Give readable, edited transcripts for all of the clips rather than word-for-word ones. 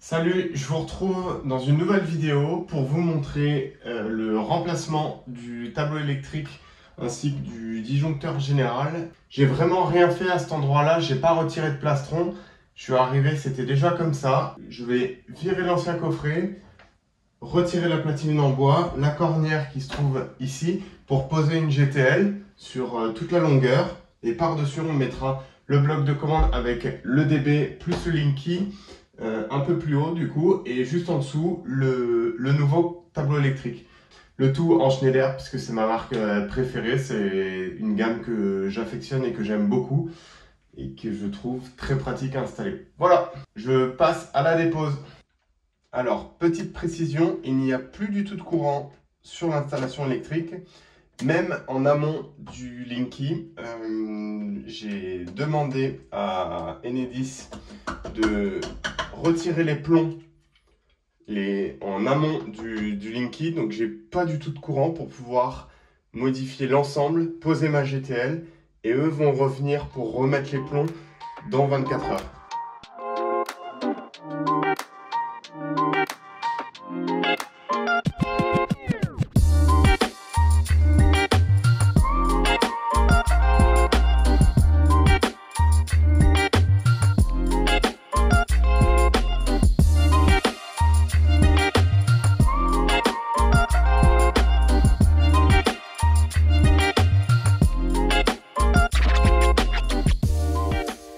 Salut, je vous retrouve dans une nouvelle vidéo pour vous montrer le remplacement du tableau électrique ainsi que du disjoncteur général. J'ai vraiment rien fait à cet endroit-là, j'ai pas retiré de plastron. Je suis arrivé, c'était déjà comme ça. Je vais virer l'ancien coffret, retirer la platine en bois, la cornière qui se trouve ici pour poser une GTL sur toute la longueur. Et par-dessus, on mettra le bloc de commande avec le DB plus le Linky. Un peu plus haut du coup, et juste en dessous le nouveau tableau électrique. Le tout en Schneider puisque c'est ma marque préférée, c'est une gamme que j'affectionne et que j'aime beaucoup et que je trouve très pratique à installer. Voilà, je passe à la dépose. Alors, petite précision, il n'y a plus du tout de courant sur l'installation électrique, même en amont du Linky. J'ai demandé à Enedis de retirer les plombs en amont du Linky, donc j'ai pas du tout de courant pour pouvoir modifier l'ensemble, poser ma GTL, et eux vont revenir pour remettre les plombs dans 24 heures.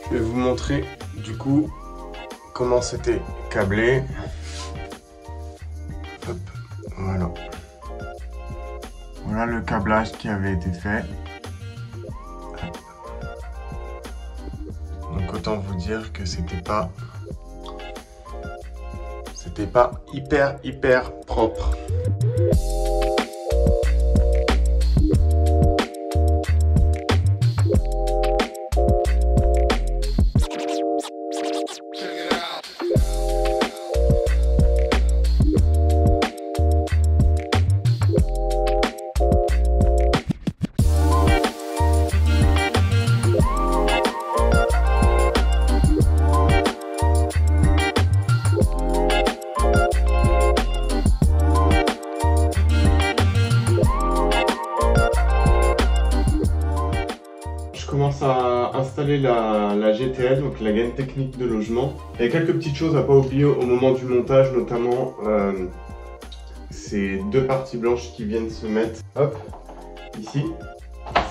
Je vais vous montrer du coup comment c'était câblé. Hop, voilà. Voilà le câblage qui avait été fait. Hop. Donc autant vous dire que c'était pas hyper propre. Je commence à installer la GTL, donc la gaine technique de logement. Il y a quelques petites choses à pas oublier au moment du montage, notamment ces deux parties blanches qui viennent se mettre hop, ici.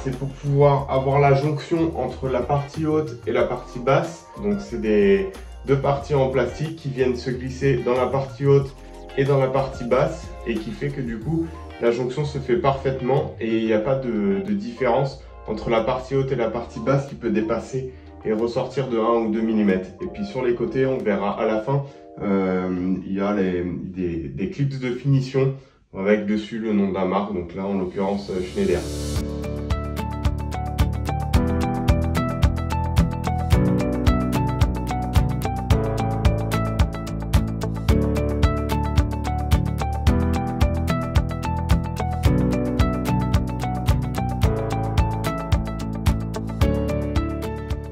C'est pour pouvoir avoir la jonction entre la partie haute et la partie basse. Donc c'est deux parties en plastique qui viennent se glisser dans la partie haute et dans la partie basse, et qui fait que du coup la jonction se fait parfaitement et il n'y a pas de différence entre la partie haute et la partie basse qui peut dépasser et ressortir de 1 ou 2 mm. Et puis sur les côtés, on verra à la fin, il y a des clips de finition avec dessus le nom de la marque, donc là en l'occurrence Schneider.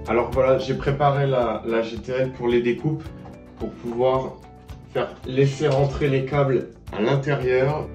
Alors voilà, j'ai préparé la GTL pour les découpes, pour pouvoir laisser rentrer les câbles à l'intérieur.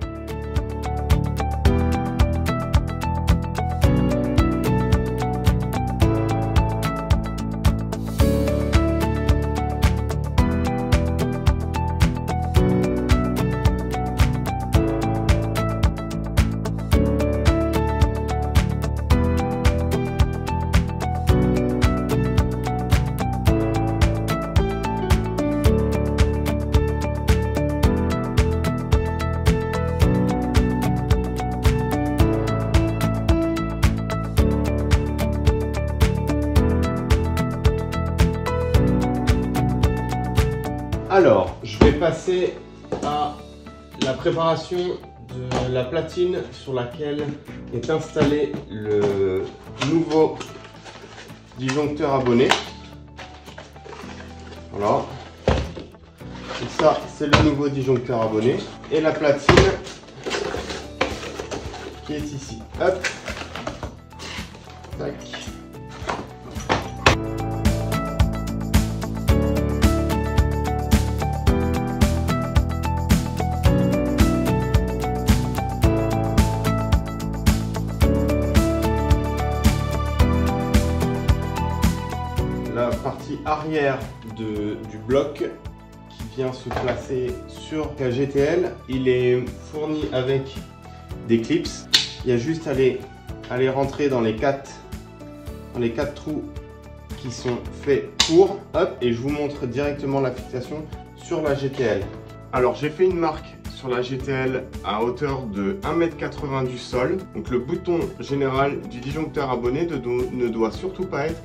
Alors, je vais passer à la préparation de la platine sur laquelle est installé le nouveau disjoncteur abonné. Voilà. Et ça, c'est le nouveau disjoncteur abonné. Et la platine qui est ici. Hop. Tac. l'arrière du bloc qui vient se placer sur la GTL. Il est fourni avec des clips. Il y a juste à les rentrer dans les quatre trous qui sont faits pour. Hop, et je vous montre directement la fixation sur la GTL. Alors j'ai fait une marque sur la GTL à hauteur de 1,80 m du sol. Donc le bouton général du disjoncteur abonné ne doit surtout pas être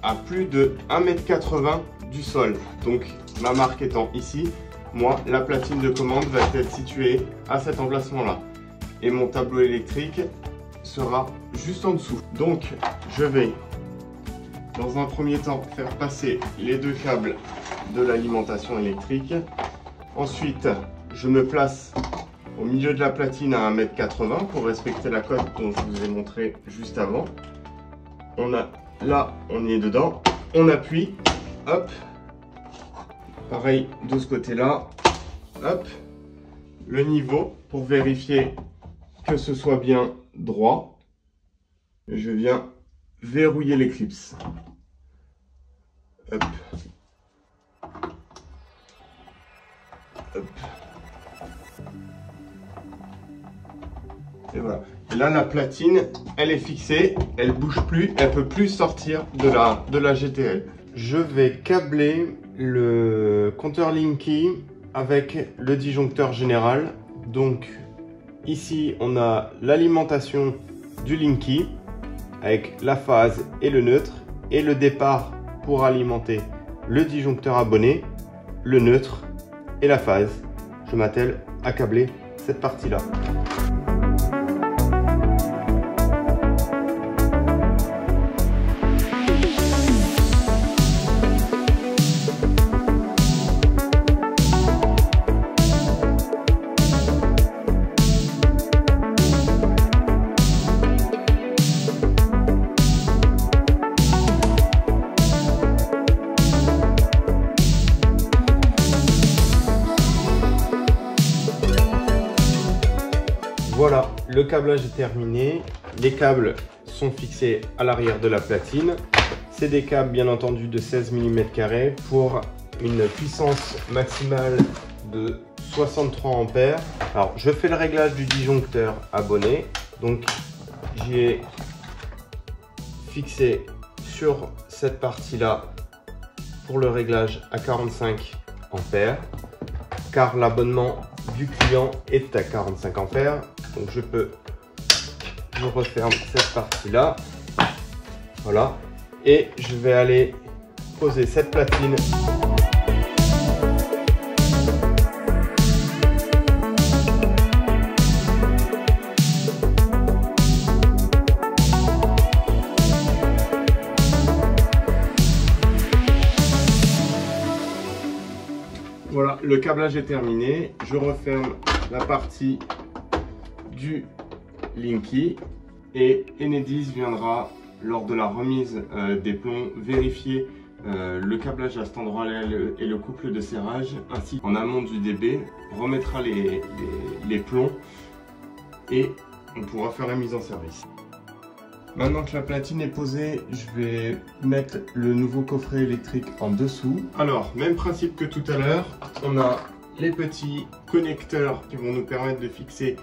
à plus de 1,80 m du sol. Donc ma marque étant ici, moi la platine de commande va être située à cet emplacement là. Et mon tableau électrique sera juste en dessous. Donc je vais dans un premier temps faire passer les deux câbles de l'alimentation électrique. Ensuite, je me place au milieu de la platine à 1,80 m pour respecter la cote dont je vous ai montré juste avant. Là, on est dedans, on appuie, hop. Pareil de ce côté-là, hop. Le niveau pour vérifier que ce soit bien droit. Je viens verrouiller les clips. Hop. Hop. Et voilà. Et là, la platine, elle est fixée, elle bouge plus, elle peut plus sortir de la GTL. Je vais câbler le compteur Linky avec le disjoncteur général. Donc ici, on a l'alimentation du Linky avec la phase et le neutre et le départ pour alimenter le disjoncteur abonné, le neutre et la phase. Je m'attelle à câbler cette partie-là. Voilà, le câblage est terminé. Les câbles sont fixés à l'arrière de la platine. C'est des câbles bien entendu de 16 mm² pour une puissance maximale de 63 ampères. Alors je fais le réglage du disjoncteur abonné. Donc j'y ai fixé sur cette partie-là pour le réglage à 45 ampères. Car l'abonnement du client est à 45 ampères. Donc je referme cette partie-là. Voilà. Et je vais aller poser cette platine. Voilà, le câblage est terminé. Je referme la partie du Linky et Enedis viendra lors de la remise des plombs vérifier le câblage à cet endroit-là et le couple de serrage, ainsi qu'en amont du DB, remettra les plombs et on pourra faire la mise en service. Maintenant que la platine est posée, je vais mettre le nouveau coffret électrique en dessous. Alors, même principe que tout à l'heure, on a les petits connecteurs qui vont nous permettre de fixer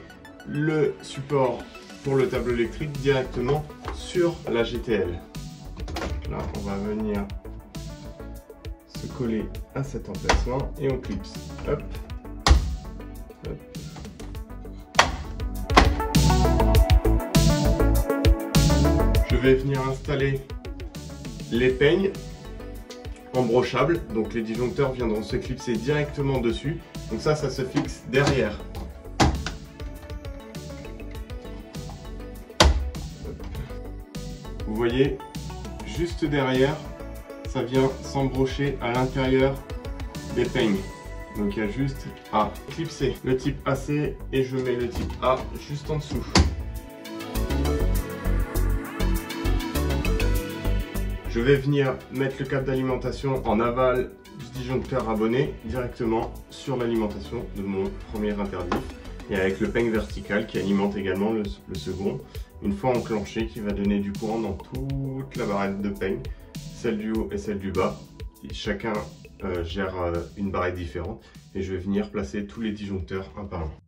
le support pour le tableau électrique directement sur la GTL. Là, on va venir se coller à cet emplacement et on clipse. Hop, hop. Je vais venir installer les peignes embrochables. Donc les disjoncteurs viendront se clipser directement dessus. Donc ça se fixe derrière. Vous voyez, juste derrière, ça vient s'embrocher à l'intérieur des peignes. Donc il y a juste à clipser le type AC et je mets le type A juste en dessous. Je vais venir mettre le câble d'alimentation en aval du disjoncteur abonné directement sur l'alimentation de mon premier interdit et avec le peigne vertical qui alimente également le second. Une fois enclenché, qui va donner du courant dans toute la barrette de peigne, celle du haut et celle du bas. chacun gère une barrette différente et je vais venir placer tous les disjoncteurs un par un.